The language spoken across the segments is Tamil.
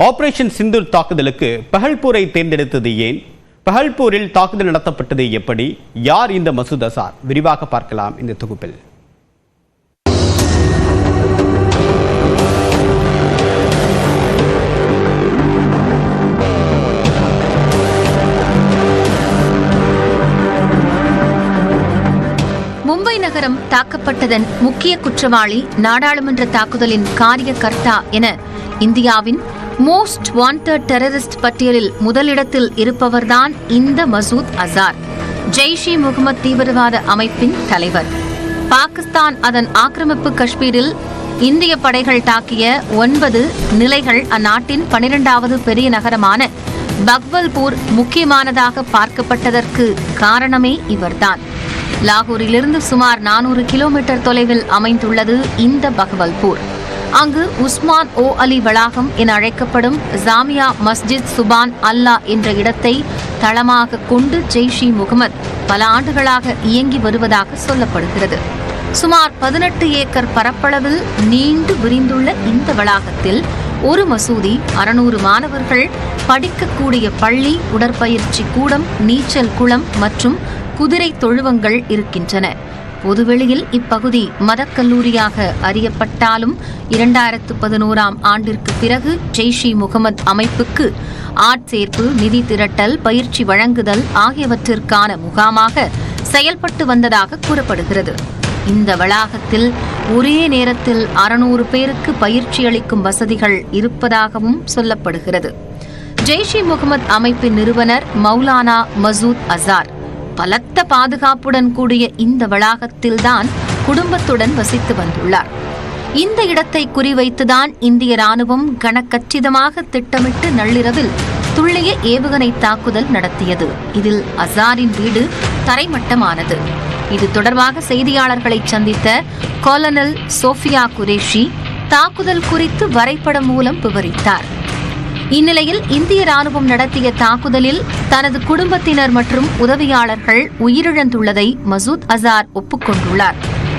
ஆபரேஷன் சிந்தூர் தாக்குதலுக்கு பஹல்பூரை தேர்ந்தெடுத்தது ஏன்? பஹல்பூரில் தாக்குதல் நடத்தப்பட்டது எப்படி? யார் இந்த மசூத் அசார்? விரிவாக பார்க்கலாம் இந்த தொகுப்பில். மும்பை நகரம் தாக்கப்பட்டதன் முக்கிய குற்றவாளி, நாடாளுமன்ற தாக்குதலின் காரியகர்த்தா என இந்தியாவின் மோஸ்ட் வாண்டட் டெரரிஸ்ட் பட்டியலில் முதலிடத்தில் இருப்பவர்தான் இந்த மசூத் அசார். ஜெய்ஷ்-இ-முகமது தீவிரவாத அமைப்பின் தலைவர். பாகிஸ்தான் அதன் ஆக்கிரமிப்பு காஷ்மீரில் இந்திய படைகள் தாக்கிய 9 நிலைகள் அந்நாட்டின் 12வது பெரிய நகரமான பக்வல்பூர் முக்கியமானதாக பார்க்கப்பட்டதற்கு காரணமே இவர்தான். லாகூரிலிருந்து சுமார் 400 கிலோமீட்டர் தொலைவில் அமைந்துள்ளது இந்த பக்வல்பூர். அங்கு உஸ்மான் ஓ அலி வளாகம் என அழைக்கப்படும் ஜாமியா மஸ்ஜித் சுபான் அல்லா என்ற இடத்தை தளமாக கொண்டு ஜெய்ஷ்-இ-முகமது பல ஆண்டுகளாக இயங்கி வருவதாக சொல்லப்படுகிறது. சுமார் 18 ஏக்கர் பரப்பளவில் நீண்டு விரிந்துள்ள இந்த வளாகத்தில் ஒரு மசூதி, 600 மாணவர்கள் படிக்கக்கூடிய பள்ளி, உடற்பயிற்சி கூடம், நீச்சல் குளம் மற்றும் குதிரை தொழுவங்கள் இருக்கின்றன. பொதுவெளியில் இப்பகுதி மதக்கல்லூரியாக அறியப்பட்டாலும் 2011ஆம் ஆண்டிற்கு பிறகு ஜெய்ஷ்-இ-முகமது அமைப்புக்கு ஆட்சேர்ப்பு, நிதி திரட்டல், பயிற்சி வழங்குதல் ஆகியவற்றிற்கான முகாமாக செயல்பட்டு வந்ததாக கூறப்படுகிறது. இந்த வளாகத்தில் ஒரே நேரத்தில் 600 பேருக்கு பயிற்சி அளிக்கும் வசதிகள் இருப்பதாகவும் சொல்லப்படுகிறது. ஜெய்ஷ்-இ-முகமது அமைப்பின் நிறுவனர் மௌலானா மசூத் அசார் பலத்த பாதுகாப்புடன் கூடிய இந்த வளாகத்தில்தான் குடும்பத்துடன் வசித்து வந்துள்ளார். இந்த இடத்தை குறிவைத்துதான் இந்திய ராணுவம் கனக்கச்சிதமாக திட்டமிட்டு நள்ளிரவில் துல்லிய ஏவுகணை தாக்குதல் நடத்தியது. இதில் அசாரின் வீடு தரைமட்டமானது. இது தொடர்பாக செய்தியாளர்களை சந்தித்த கொலனல் சோஃபியா குரேஷி தாக்குதல் குறித்து வரைபடம் மூலம் விவரித்தார். இந்நிலையில் இந்திய ராணுவம் நடத்திய தாக்குதலில் தனது குடும்பத்தினர் மற்றும் உதவியாளர்கள் உயிரிழந்துள்ளதை மசூத் அசார் ஒப்புக்கொண்டுள்ளார்.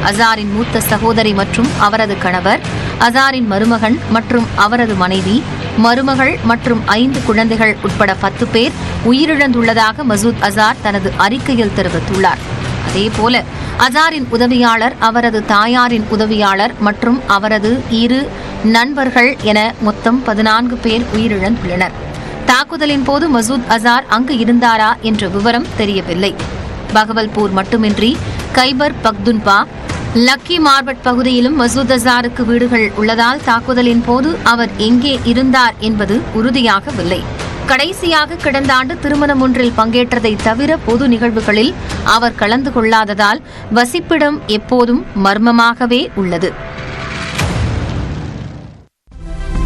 அசாரின் மூத்த சகோதரி மற்றும் அவரது கணவர், அசாரின் மருமகன் மற்றும் அவரது மனைவி, மருமகள் மற்றும் 5 குழந்தைகள் உட்பட 10 பேர் உயிரிழந்துள்ளதாக மசூத் அசார் தனது அறிக்கையில் தெரிவித்துள்ளார். அதேபோல அசாரின் உதவியாளர், அவரது தாயாரின் உதவியாளர் மற்றும் அவரது 2 நண்பர்கள் என மொத்தம் 14 பேர் உயிரிழந்துள்ளனர். தாக்குதலின் போது மசூத் அசார் அங்கு இருந்தாரா என்ற விவரம் தெரியவில்லை. பகவல்பூர் மட்டுமின்றி கைபர் பக்துன்பா, லக்கி மார்பட் பகுதியிலும் மசூத் அசாருக்கு வீடுகள் உள்ளதால் தாக்குதலின் போது அவர் எங்கே இருந்தார் என்பது உறுதியாகவில்லை. கடைசியாக கடந்த ஆண்டு திருமணம் ஒன்றில் பங்கேற்றதை தவிர பொது நிகழ்வுகளில் அவர் கலந்து கொள்ளாததால் வசிப்பிடம் எப்போதும் மர்மமாகவே உள்ளது.